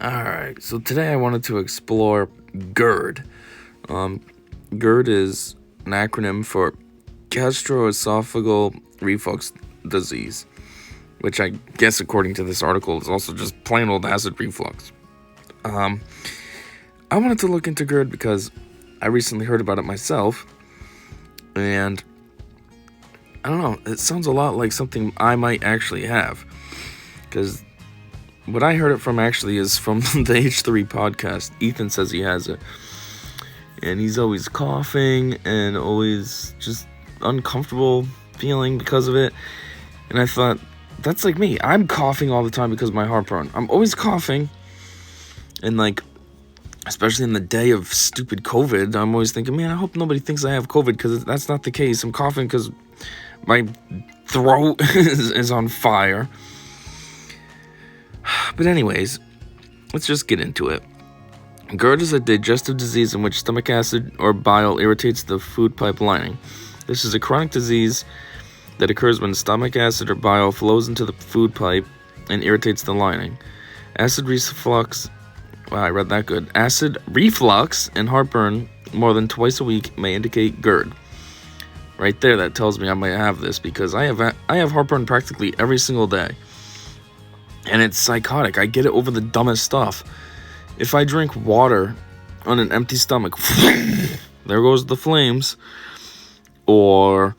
Alright, so today I wanted to explore GERD. GERD is an acronym for gastroesophageal reflux disease, which I guess, according to this article, is also just plain old acid reflux. I wanted to look into GERD because I recently heard about it myself, and I don't know, it sounds a lot like something I might actually have, because what I heard it from actually is from the H3 podcast. Ethan says he has it, and he's always coughing and always just uncomfortable feeling because of it. And I thought, that's like me. I'm coughing all the time because of my heartburn. I'm always coughing, and especially in the day of stupid COVID, I'm always thinking, man, I hope nobody thinks I have COVID, because that's not the case. I'm coughing because my throat is on fire. But anyways, let's just get into it. GERD is a digestive disease in which stomach acid or bile irritates the food pipe lining. This is a chronic disease that occurs when stomach acid or bile flows into the food pipe and irritates the lining. Acid reflux, wow, I read that good. Acid reflux and heartburn more than twice a week may indicate GERD. Right there, that tells me I might have this, because I have heartburn practically every single day. And it's psychotic. I get it over the dumbest stuff. If I drink water on an empty stomach, there goes the flames. Or,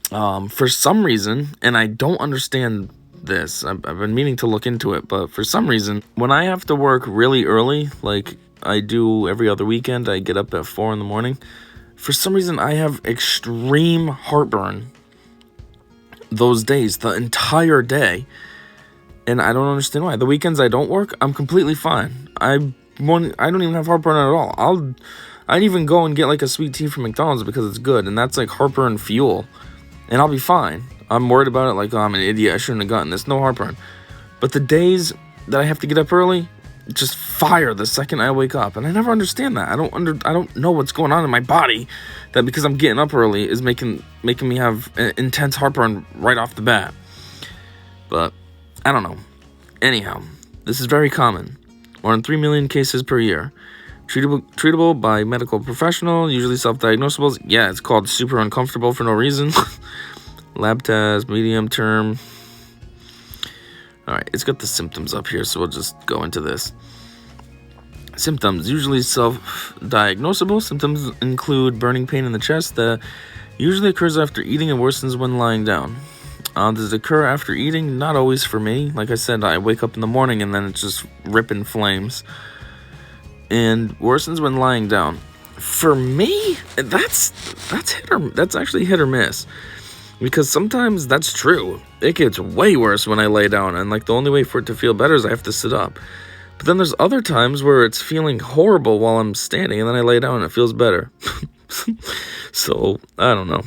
for some reason, and I don't understand this, I've been meaning to look into it, but for some reason, when I have to work really early, like I do every other weekend, I get up at 4 in the morning, for some reason I have extreme heartburn those days, the entire day. And I don't understand why. The weekends I don't work, I'm completely fine. I don't even have heartburn at all. I'd even go and get a sweet tea from McDonald's because it's good, and that's heartburn fuel, and I'll be fine. I'm worried about it, I'm an idiot, I shouldn't have gotten this. No heartburn. But the days that I have to get up early, just fire the second I wake up, and I never understand that. I don't know what's going on in my body, that because I'm getting up early is making me have intense heartburn right off the bat. But I don't know. Anyhow, this is very common. More than 3 million cases per year. Treatable by medical professional, usually self-diagnosable. Yeah, it's called super uncomfortable for no reason. Lab test, medium term. Alright, it's got the symptoms up here, so we'll just go into this. Symptoms, usually self-diagnosable. Symptoms include burning pain in the chest that usually occurs after eating and worsens when lying down. Does it occur after eating? Not always for me. Like I said, I wake up in the morning and then it's just ripping flames. And worsens when lying down. For me, that's actually hit or miss. Because sometimes that's true. It gets way worse when I lay down, and the only way for it to feel better is I have to sit up. But then there's other times where it's feeling horrible while I'm standing, and then I lay down and it feels better. So, I don't know.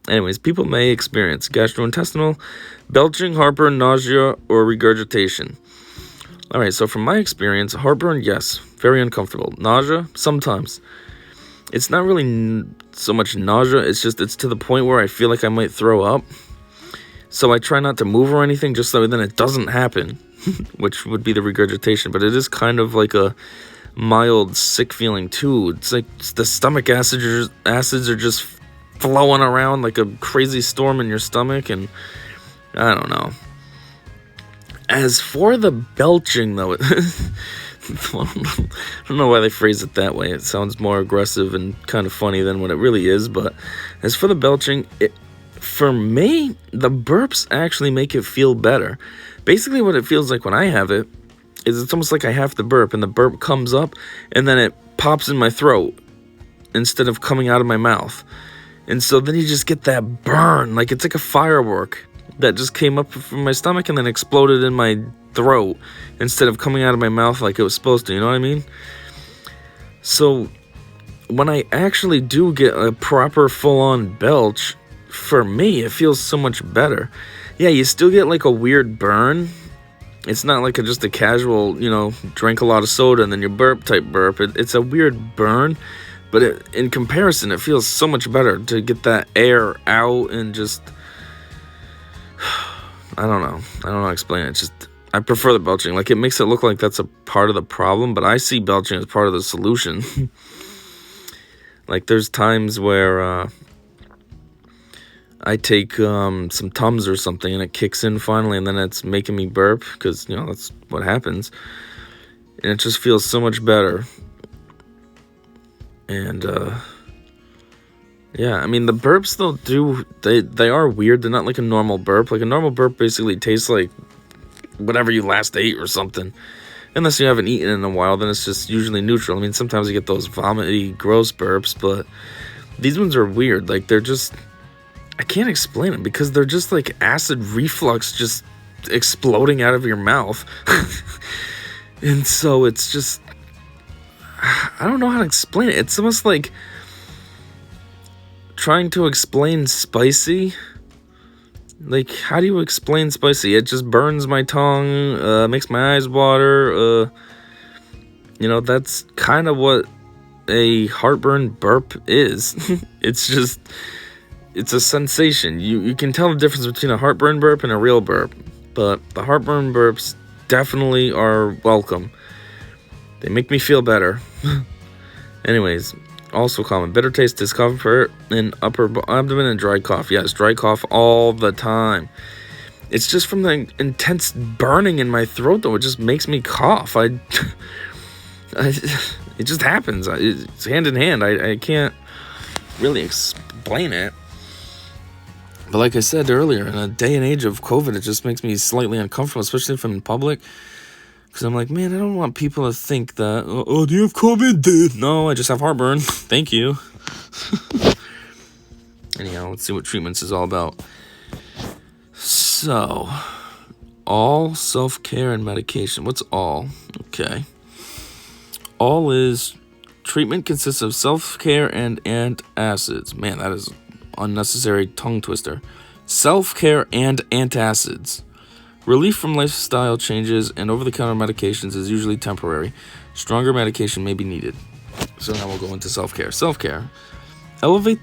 Anyways, people may experience gastrointestinal, belching, heartburn, nausea, or regurgitation. Alright, so from my experience, heartburn, yes, very uncomfortable. Nausea, sometimes. It's not really so much nausea, it's to the point where I feel like I might throw up. So I try not to move or anything, just so then it doesn't happen, which would be the regurgitation. But it is kind of like a mild sick feeling too. It's like the stomach acids are just flowing around like a crazy storm in your stomach, and I don't know. As for the belching, though, I don't know why they phrase it that way. It sounds more aggressive and kind of funny than what it really is. But as for the belching, for me, the burps actually make it feel better. Basically, what it feels like when I have it is it's almost like I have to burp, and the burp comes up, and then it pops in my throat instead of coming out of my mouth. And so then you just get that burn, it's like a firework that just came up from my stomach and then exploded in my throat instead of coming out of my mouth like it was supposed to, you know what I mean? So when I actually do get a proper full-on belch, for me, it feels so much better. Yeah, you still get a weird burn. It's not just a casual, drink a lot of soda and then you burp type burp. It's a weird burn. But in comparison, it feels so much better to get that air out and just... I don't know how to explain it. I prefer the belching. Like, it makes it look like that's a part of the problem, but I see belching as part of the solution. Like, there's times where I take some Tums or something, and it kicks in finally, and then it's making me burp, because, you know, that's what happens. And it just feels so much better. And, yeah, I mean, the burps, they are weird. They're not like a normal burp. Like, a normal burp basically tastes like whatever you last ate or something. Unless you haven't eaten in a while, then it's just usually neutral. I mean, sometimes you get those vomity, gross burps, but these ones are weird. Like, they're just, I can't explain them, because they're just like acid reflux just exploding out of your mouth. And so it's just, I don't know how to explain it. It's almost like trying to explain spicy. Like, how do you explain spicy? It just burns my tongue, makes my eyes water. You know, that's kind of what a heartburn burp is. It's just, it's a sensation. You can tell the difference between a heartburn burp and a real burp. But the heartburn burps definitely are welcome. They make me feel better. Anyways, also common. Bitter taste, discomfort in upper abdomen, and dry cough. Yes, dry cough all the time. It's just from the intense burning in my throat, though. It just makes me cough. It just happens. It's hand in hand. I can't really explain it. But like I said earlier, in a day and age of COVID, it just makes me slightly uncomfortable, especially if I'm in public. Because I'm like, man, I don't want people to think that, oh, do you have COVID? No, I just have heartburn. Thank you. Anyhow, let's see what treatments is all about. So, all self-care and medication. What's all? Okay. All is treatment consists of self-care and antacids. Man, that is unnecessary tongue twister. Self-care and antacids. Relief from lifestyle changes and over-the-counter medications is usually temporary. Stronger medication may be needed. So now we'll go into self-care. Self-care. Elevate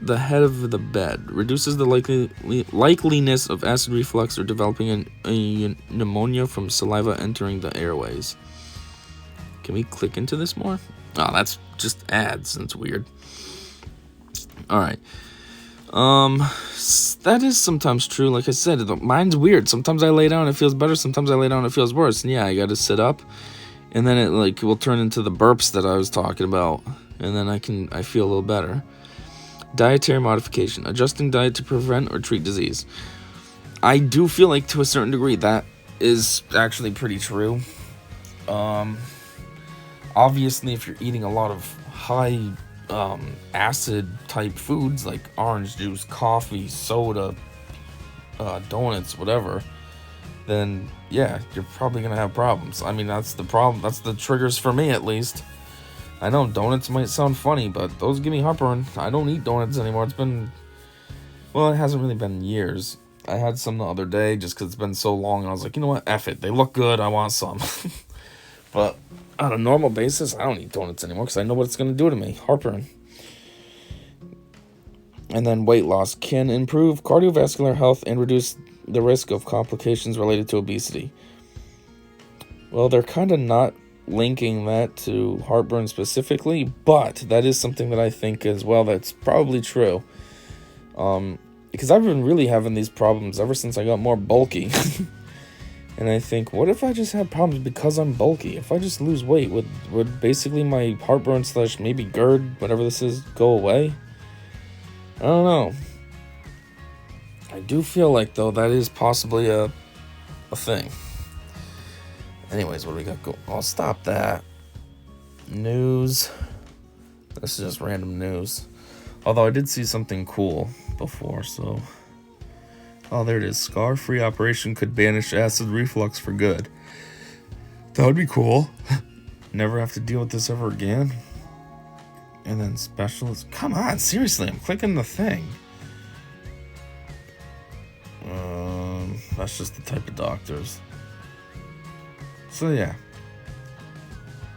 the head of the bed. Reduces the likeliness of acid reflux or developing a pneumonia from saliva entering the airways. Can we click into this more? Oh, that's just ads. That's weird. All right. That is sometimes true. Like I said, mine's weird. Sometimes I lay down, it feels better. Sometimes I lay down, it feels worse. And yeah, I got to sit up, and then it like will turn into the burps that I was talking about, and then I feel a little better. Dietary modification, adjusting diet to prevent or treat disease. I do feel like to a certain degree that is actually pretty true. Obviously, if you're eating a lot of high acid type foods like orange juice, coffee, soda, donuts, whatever, then yeah, you're probably gonna have problems. I mean, that's the problem. That's the triggers for me, at least. I know donuts might sound funny, but those give me heartburn. I don't eat donuts anymore. It hasn't really been years. I had some the other day just because it's been so long, and I was like, you know what, F it. They look good. I want some. But on a normal basis, I don't eat donuts anymore because I know what it's going to do to me. Heartburn. And then weight loss can improve cardiovascular health and reduce the risk of complications related to obesity. Well, they're kind of not linking that to heartburn specifically, but that is something that I think as well that's probably true. Because I've been really having these problems ever since I got more bulky. And I think, what if I just have problems because I'm bulky? If I just lose weight, would basically my heartburn / maybe GERD, whatever this is, go away? I don't know. I do feel like, though, that is possibly a thing. Anyways, what do we got go? I'll stop that. News. This is just random news. Although I did see something cool before, so... Oh, there it is. Scar-free operation could banish acid reflux for good. That would be cool. Never have to deal with this ever again. And then specialist. Come on, seriously, I'm clicking the thing. That's just the type of doctors. So yeah.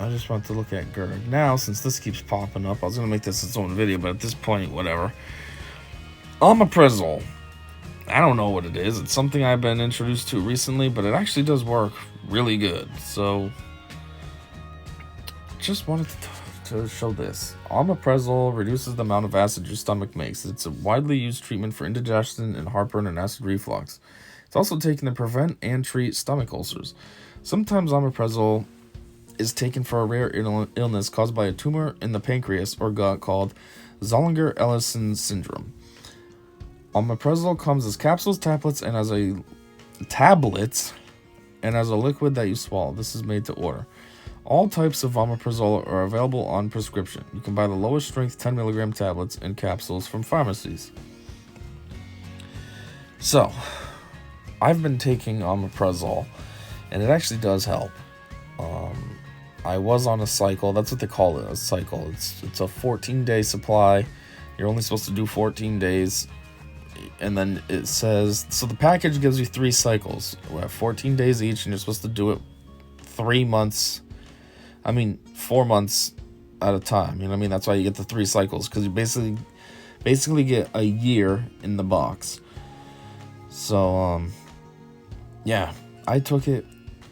I just want to look at GERD. Now, since this keeps popping up, I was going to make this its own video, but at this point, whatever. Omeprazole. I don't know what it is. It's something I've been introduced to recently, but it actually does work really good. So, just wanted to show this. Omeprazole reduces the amount of acid your stomach makes. It's a widely used treatment for indigestion and heartburn and acid reflux. It's also taken to prevent and treat stomach ulcers. Sometimes omeprazole is taken for a rare illness caused by a tumor in the pancreas or gut called Zollinger-Ellison syndrome. Omeprazole comes as capsules, tablets, and as a liquid that you swallow. This is made to order. All types of omeprazole are available on prescription. You can buy the lowest strength 10 milligram tablets and capsules from pharmacies. So, I've been taking omeprazole, and it actually does help. I was on a cycle. That's what they call it, a cycle. It's a 14-day supply. You're only supposed to do 14 days. And then it says, so the package gives you 3 cycles. We have 14 days each, and you're supposed to do it 4 months at a time. You know what I mean? That's why you get the 3 cycles, because you basically get a year in the box. So, yeah, I took it,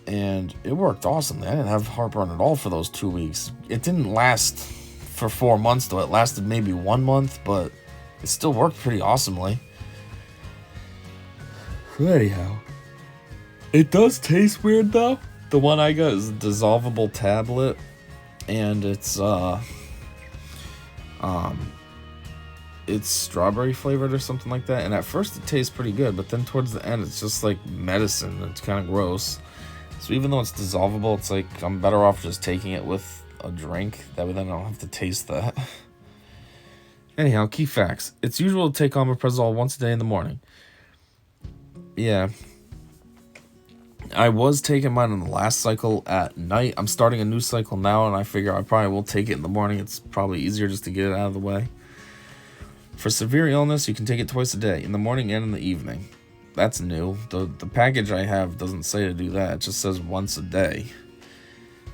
and it worked awesomely. I didn't have heartburn at all for those 2 weeks. It didn't last for 4 months, though. It lasted maybe 1 month, but it still worked pretty awesomely. So anyhow, it does taste weird, though. The one I got is a dissolvable tablet, and it's strawberry flavored or something like that. And at first it tastes pretty good, but then towards the end it's just like medicine. It's kind of gross. So even though it's dissolvable, it's like I'm better off just taking it with a drink. That way then I don't have to taste that. Anyhow, key facts. It's usual to take omeprazole once a day in the morning. Yeah. I was taking mine in the last cycle at night. I'm starting a new cycle now, and I figure I probably will take it in the morning. It's probably easier just to get it out of the way. For severe illness, you can take it twice a day, in the morning and in the evening. That's new. The package I have doesn't say to do that. It just says once a day.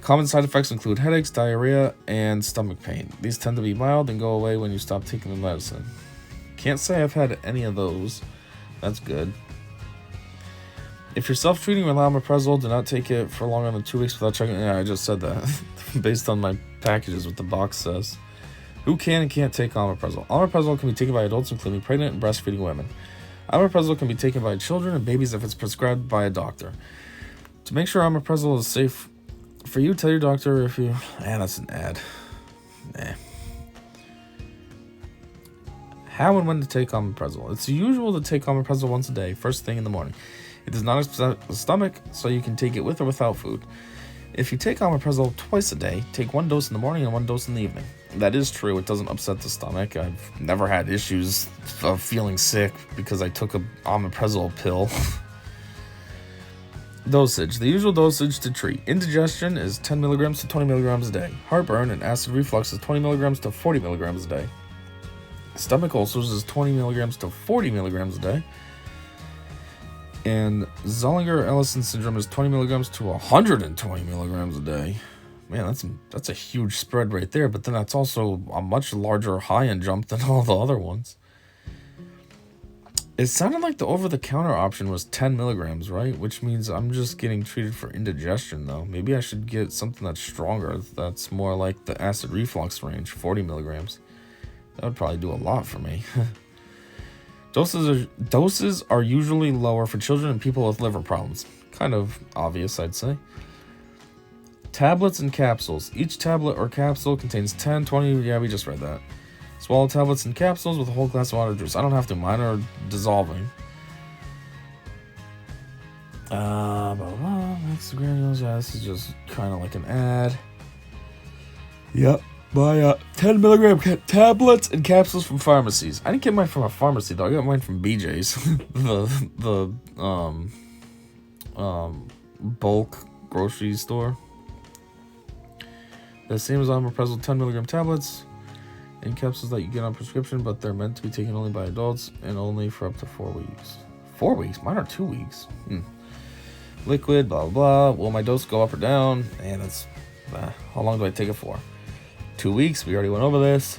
Common side effects include headaches, diarrhea, and stomach pain. These tend to be mild and go away when you stop taking the medicine. Can't say I've had any of those. That's good. If you're self-treating with omeprazole, do not take it for longer than 2 weeks without checking. Yeah, I just said that. Based on my packages, what the box says. Who can and can't take omeprazole? Omeprazole can be taken by adults, including pregnant and breastfeeding women. Omeprazole can be taken by children and babies if it's prescribed by a doctor. To make sure omeprazole is safe for you, tell your doctor if you... that's an ad. How and when to take omeprazole. It's usual to take omeprazole once a day, first thing in the morning. It does not upset the stomach, so you can take it with or without food. If you take omeprazole twice a day, take 1 dose in the morning and 1 dose in the evening. That is true, it doesn't upset the stomach. I've never had issues of feeling sick because I took a omeprazole pill. Dosage. The usual dosage to treat indigestion is 10 milligrams to 20 milligrams a day. Heartburn and acid reflux is 20 milligrams to 40 milligrams a day. Stomach ulcers is 20 milligrams to 40 milligrams a day. And Zollinger-Ellison syndrome is 20 milligrams to 120 milligrams a day. Man, that's a huge spread right there, but then that's also a much larger high-end jump than all the other ones. It sounded like the over-the-counter option was 10 milligrams, right? Which means I'm just getting treated for indigestion, though. Maybe I should get something that's stronger, that's more like the acid reflux range, 40 milligrams. That would probably do a lot for me. Doses are usually lower for children and people with liver problems. Kind of obvious, I'd say. Tablets and capsules. Each tablet or capsule contains 10, 20... Yeah, we just read that. Swallow tablets and capsules with a whole glass of water juice. I don't have to. Mine are dissolving. Mix the granules. Yeah, this is just kind of like an ad. Yep. My 10 milligram tablets and capsules from pharmacies. I didn't get mine from a pharmacy though. I got mine from BJ's, the bulk grocery store. The same as omeprazole 10 milligram tablets and capsules that you get on prescription, but they're meant to be taken only by adults and only for up to 4 weeks. 4 weeks? Mine are 2 weeks. Liquid, blah blah blah. Will my dose go up or down? And it's how long do I take it for? 2 weeks. We already went over this.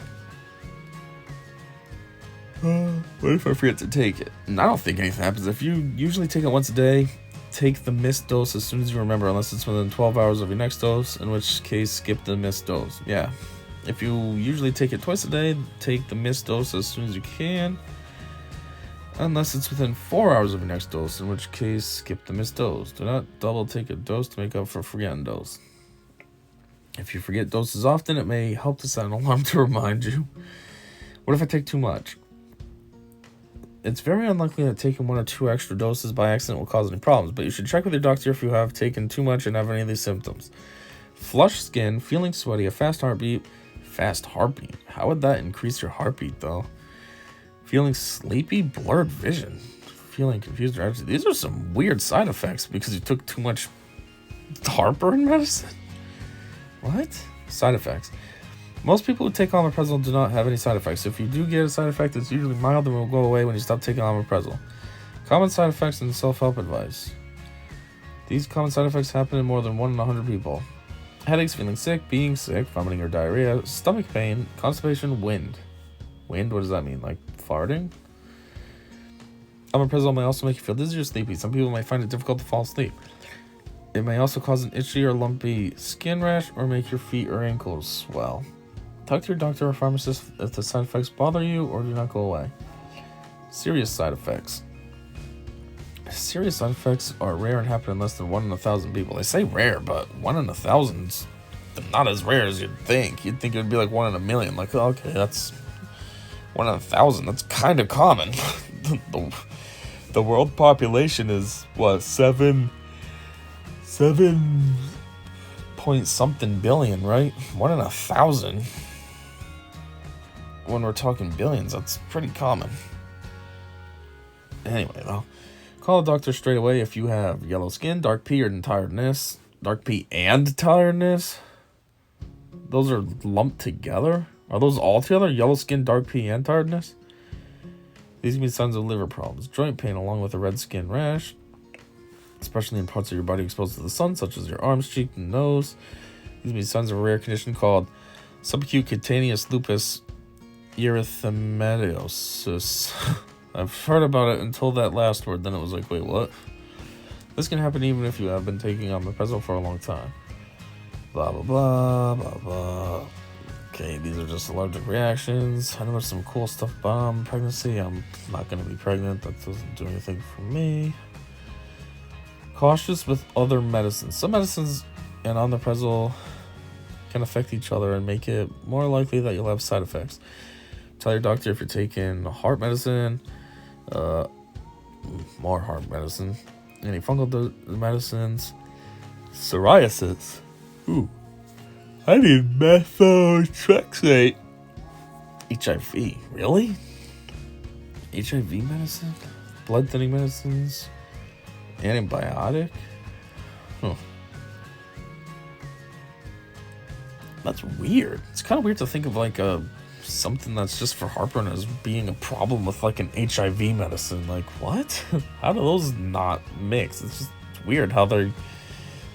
What if I forget to take it? And I don't think anything happens. If you usually take it once a day, take the missed dose as soon as you remember, unless it's within 12 hours of your next dose, in which case skip the missed dose. Yeah. If you usually take it twice a day, take the missed dose as soon as you can, unless it's within 4 hours of your next dose, in which case skip the missed dose. Do not double take a dose to make up for forgetting dose. If you forget doses often, it may help to set an alarm to remind you. What if I take too much? It's very unlikely that taking 1 or 2 extra doses by accident will cause any problems, but you should check with your doctor if you have taken too much and have any of these symptoms. Flushed skin, feeling sweaty, a fast heartbeat. Fast heartbeat? How would that increase your heartbeat, though? Feeling sleepy, blurred vision, feeling confused or agitated. These are some weird side effects because you took too much heartburn medicine? What? Side effects. Most people who take omeprazole do not have any side effects. If you do get a side effect, it's usually mild and will go away when you stop taking omeprazole. Common side effects and self-help advice. These common side effects happen in more than 1 in 100 people. Headaches, feeling sick, being sick, vomiting or diarrhea, stomach pain, constipation, wind. Wind? What does that mean? Like farting? Omeprazole may also make you feel dizzy or sleepy. Some people might find it difficult to fall asleep. It may also cause an itchy or lumpy skin rash or make your feet or ankles swell. Talk to your doctor or pharmacist if the side effects bother you or do not go away. Serious side effects. Serious side effects are rare and happen in less than 1 in 1,000 people. They say rare, but 1 in 1,000's not as rare as you'd think. You'd think it would be like 1 in 1,000,000. Like, okay, that's 1 in 1,000. That's kind of common. The world population is, what, 7 point something billion, right? 1 in 1,000. When we're talking billions, that's pretty common. Anyway, though, call a doctor straight away if you have yellow skin, dark pee, or tiredness. Dark pee and tiredness? Those are lumped together? Are those all together? Yellow skin, dark pee, and tiredness? These can be signs of liver problems. Joint pain along with a red skin rash, especially in parts of your body exposed to the sun, such as your arms, cheek, and nose. These can be signs of a rare condition called subacute cutaneous lupus erythematosus. I've heard about it until that last word, then it was like, wait, what? This can happen even if you have been taking omeprazole for a long time. Blah, blah, blah, blah, blah. Okay, these are just allergic reactions. I know there's some cool stuff about pregnancy. I'm not going to be pregnant. That doesn't do anything for me. Cautious with other medicines. Some medicines and omeprazole can affect each other and make it more likely that you'll have side effects. Tell your doctor if you're taking heart medicine, more heart medicine, any fungal medicines, psoriasis. Ooh, I need methotrexate. HIV, really? HIV medicine? Blood thinning medicines? Antibiotic? Huh. That's weird. It's kind of weird to think of like something that's just for heartburn as being a problem with like an HIV medicine. Like, what? How do those not mix? It's just weird how they're...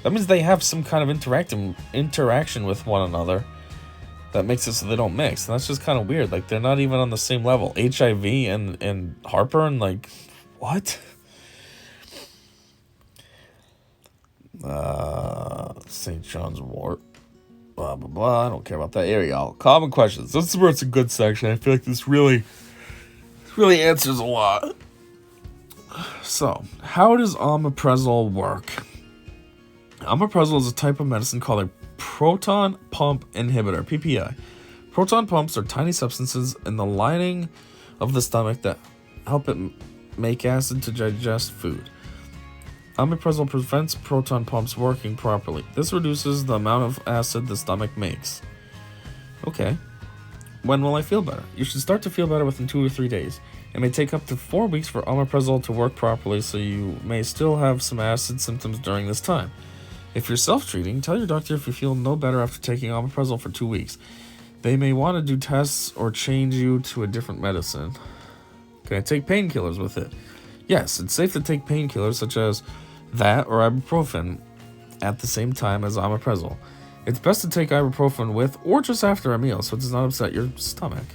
That means they have some kind of interaction with one another that makes it so they don't mix. And that's just kind of weird. Like, they're not even on the same level. HIV and heartburn, like, what? St. John's wort. Blah, blah, blah. I don't care about that. Here we go. Common questions. This is where it's a good section. I feel like this really answers a lot. So, how does omeprazole work? Omeprazole is a type of medicine called a proton pump inhibitor, PPI. Proton pumps are tiny substances in the lining of the stomach that help it make acid to digest food. Omeprazole prevents proton pumps working properly. This reduces the amount of acid the stomach makes. Okay. When will I feel better? You should start to feel better within 2 or 3 days. It may take up to 4 weeks for omeprazole to work properly, so you may still have some acid symptoms during this time. If you're self-treating, tell your doctor if you feel no better after taking omeprazole for 2 weeks. They may want to do tests or change you to a different medicine. Can I take painkillers with it? Yes, it's safe to take painkillers such as that or ibuprofen at the same time as omeprazole. It's best to take ibuprofen with or just after a meal so it does not upset your stomach.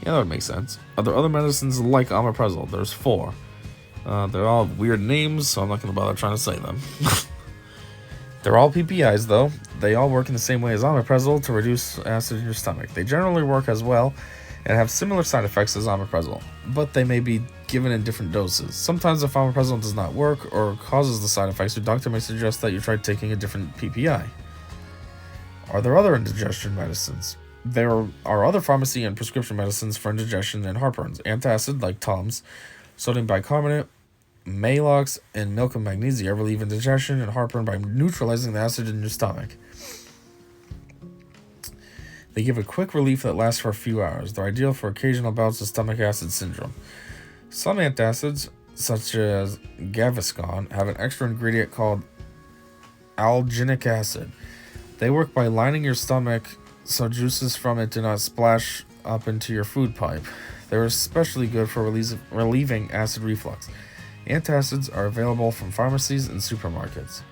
Yeah, that would make sense. Are there other medicines like omeprazole? There's 4. They're all weird names, so I'm not going to bother trying to say them. They're all PPIs, though. They all work in the same way as omeprazole to reduce acid in your stomach. They generally work as well and have similar side effects as omeprazole, but they may be given in different doses. Sometimes if omeprazole does not work or causes the side effects, your doctor may suggest that you try taking a different PPI. Are there other indigestion medicines? There are other pharmacy and prescription medicines for indigestion and heartburns. Antacid, like Tums, sodium bicarbonate, Maalox, and milk of magnesia relieve indigestion and heartburn by neutralizing the acid in your stomach. They give a quick relief that lasts for a few hours. They're ideal for occasional bouts of stomach acid syndrome. Some antacids, such as Gaviscon, have an extra ingredient called alginic acid. They work by lining your stomach so juices from it do not splash up into your food pipe. They're especially good for relieving acid reflux. Antacids are available from pharmacies and supermarkets.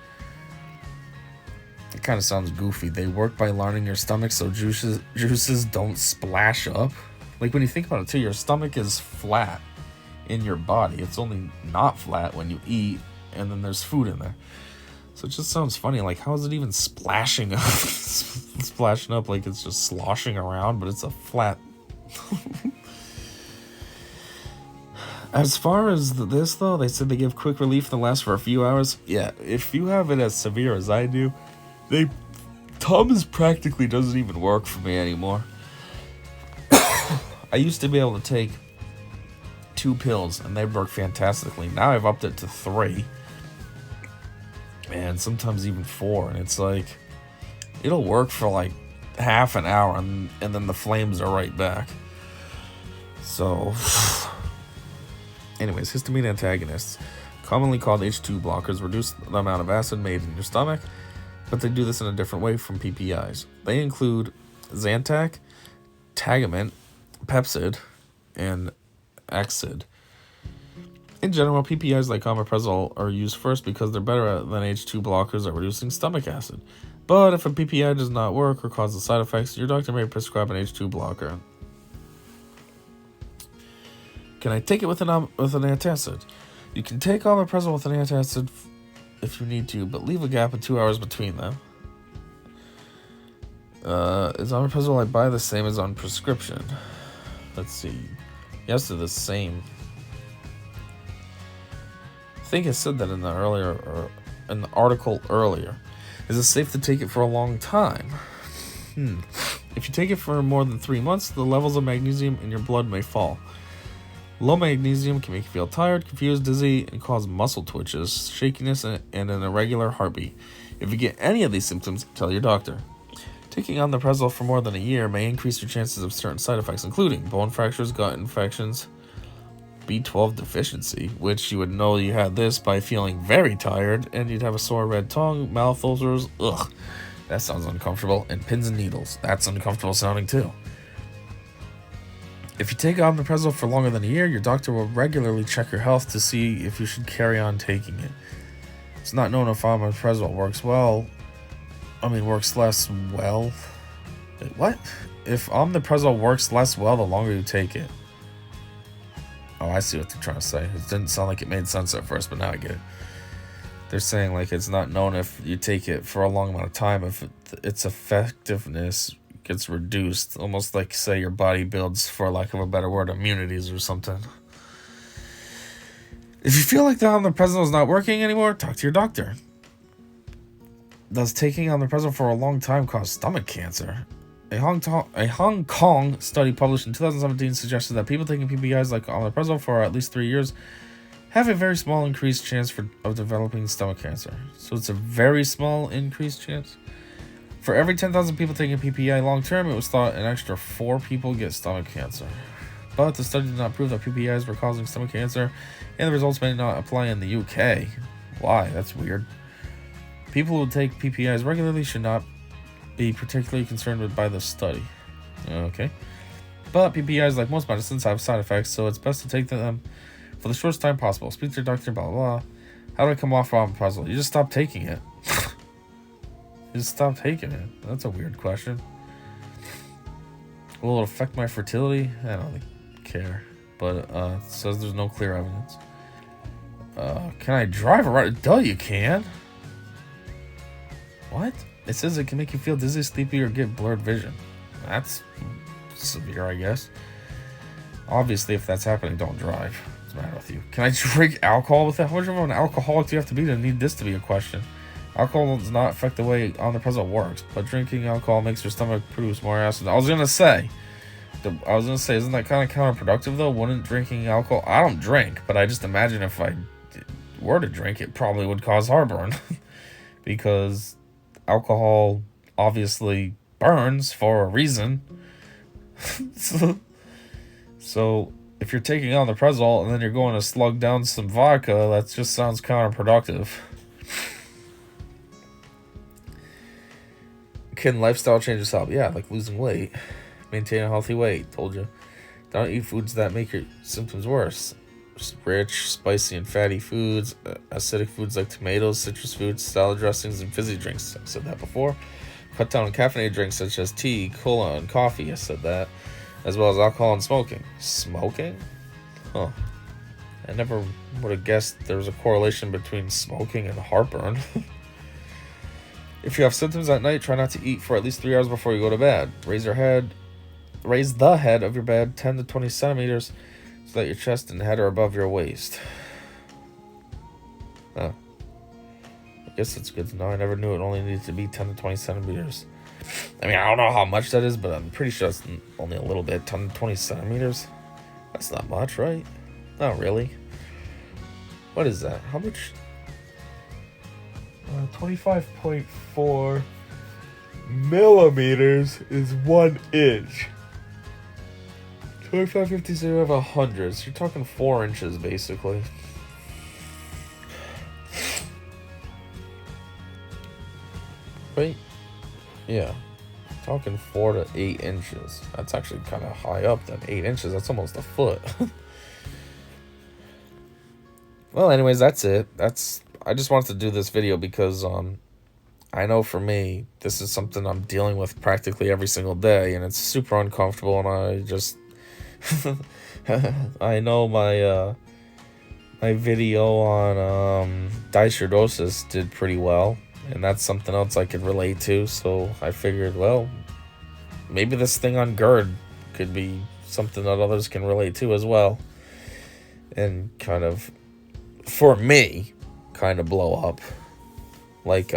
It kind of sounds goofy. They work by lining your stomach so juices don't splash up. Like, when you think about it too, your stomach is flat in your body. It's only not flat when you eat, and then there's food in there. So it just sounds funny. Like, how is it even splashing up? Splashing up like it's just sloshing around, but it's a flat. As far as this, though, they said they give quick relief that lasts for a few hours. Yeah, if you have it as severe as I do, Tums practically doesn't even work for me anymore. I used to be able to take 2 pills, and they work fantastically. Now I've upped it to 3. And sometimes even 4. And it's like, it'll work for like half an hour, and then the flames are right back. So... Anyways, histamine antagonists, commonly called H2 blockers, reduce the amount of acid made in your stomach, but they do this in a different way from PPIs. They include Zantac, Tagamet, Pepcid, and Axid. In general, PPIs like omeprazole are used first because they're better than H2 blockers at reducing stomach acid. But if a PPI does not work or causes side effects, your doctor may prescribe an H2 blocker. Can I take it with an antacid? You can take omeprazole with an antacid if you need to, but leave a gap of 2 hours between them. Is omeprazole I buy the same as on prescription? Let's see. Yes, they're the same. I think I said that in the article earlier. Is it safe to take it for a long time? If you take it for more than 3 months, the levels of magnesium in your blood may fall. Low magnesium can make you feel tired, confused, dizzy, and cause muscle twitches, shakiness, and an irregular heartbeat. If you get any of these symptoms, tell your doctor. Taking omeprazole for more than a year may increase your chances of certain side effects, including bone fractures, gut infections, B12 deficiency, which you would know you had this by feeling very tired, and you'd have a sore red tongue, mouth ulcers, ugh, that sounds uncomfortable, and pins and needles, that's uncomfortable sounding too. If you take omeprazole for longer than a year, your doctor will regularly check your health to see if you should carry on taking it. It's not known if omeprazole works less well. Wait, what? If omeprazole works less well the longer you take it. Oh, I see what they're trying to say. It didn't sound like it made sense at first, but now I get it. They're saying like it's not known if you take it for a long amount of time, if its effectiveness gets reduced, almost like, say, your body builds, for lack of a better word, immunities or something. If you feel like the omeprazole is not working anymore, talk to your doctor. Does taking omeprazole for a long time cause stomach cancer? A Hong Kong study published in 2017 suggested that people taking PPIs like omeprazole for at least 3 years have a very small increased chance of developing stomach cancer. So it's a very small increased chance. For every 10,000 people taking PPI long-term, it was thought an extra 4 people get stomach cancer. But the study did not prove that PPIs were causing stomach cancer, and the results may not apply in the UK. Why? That's weird. People who take PPIs regularly should not be particularly concerned by this study. Okay. But PPIs, like most medicines, have side effects, so it's best to take them for the shortest time possible. Speak to your doctor, blah, blah, blah. How do I come off omeprazole? You just stop taking it. You just stop taking it. That's a weird question. Will it affect my fertility? I don't care. But it says there's no clear evidence. Can I drive around? Duh, you can. What? It says it can make you feel dizzy, sleepy, or get blurred vision. That's severe, I guess. Obviously, if that's happening, don't drive. What's the matter with you? Can I drink alcohol with that? How much of an alcoholic do you have to be to need this to be a question? Alcohol does not affect the way omeprazole works, but drinking alcohol makes your stomach produce more acid. I was gonna say, isn't that kind of counterproductive though? Wouldn't drinking alcohol? I don't drink, but I just imagine if I were to drink, it probably would cause heartburn, because alcohol obviously burns for a reason. So if you're taking omeprazole and then you're going to slug down some vodka, that just sounds counterproductive. Can lifestyle changes help? Yeah, like losing weight. Maintain a healthy weight. Told you. Don't eat foods that make your symptoms worse. Rich, spicy, and fatty foods. Acidic foods like tomatoes, citrus fruits, salad dressings, and fizzy drinks. I said that before. Cut down on caffeinated drinks such as tea, cola, and coffee. I said that. As well as alcohol and smoking. Smoking? Huh. I never would have guessed there was a correlation between smoking and heartburn. If you have symptoms at night, try not to eat for at least 3 hours before you go to bed. Raise the head of your bed 10 to 20 centimeters so that your chest and head are above your waist. Huh. I guess it's good to know. I never knew it only needed to be 10 to 20 centimeters. I mean, I don't know how much that is, but I'm pretty sure it's only a little bit. 10 to 20 centimeters? That's not much, right? Not really. What is that? How much? 25.4 millimeters is 1 inch. 25, 50, 0, 100. So you're talking 4 inches, basically. Right? Yeah. Talking 4 to 8 inches. That's actually kind of high up then. 8 inches, that's almost a foot. Well, anyways, that's it. I just wanted to do this video because I know for me, this is something I'm dealing with practically every single day, and it's super uncomfortable, and I just I know my video on Darthsidious did pretty well, and that's something else I could relate to, so I figured, well, maybe this thing on GERD could be something that others can relate to as well, and kind of, for me, kind of blow up. Like,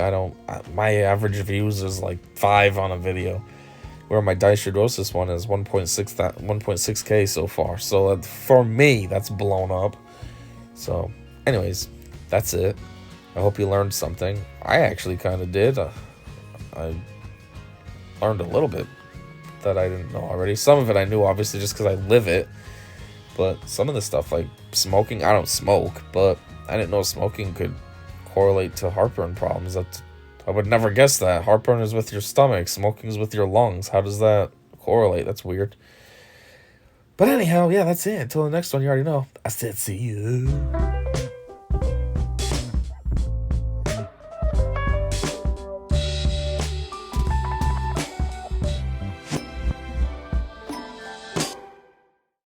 my average views is like 5 on a video, where my Darthsidious one is 1.6K so far. So for me, that's blown up. So anyways, that's it. I hope you learned something. I actually kind of did. I learned a little bit that I didn't know already. Some of it I knew, obviously, just because I live it. But some of the stuff, like smoking, I don't smoke, but I didn't know smoking could correlate to heartburn problems. I would never guess that. Heartburn is with your stomach, smoking is with your lungs. How does that correlate? That's weird. But anyhow, yeah, that's it. Until the next one, you already know. I said see you.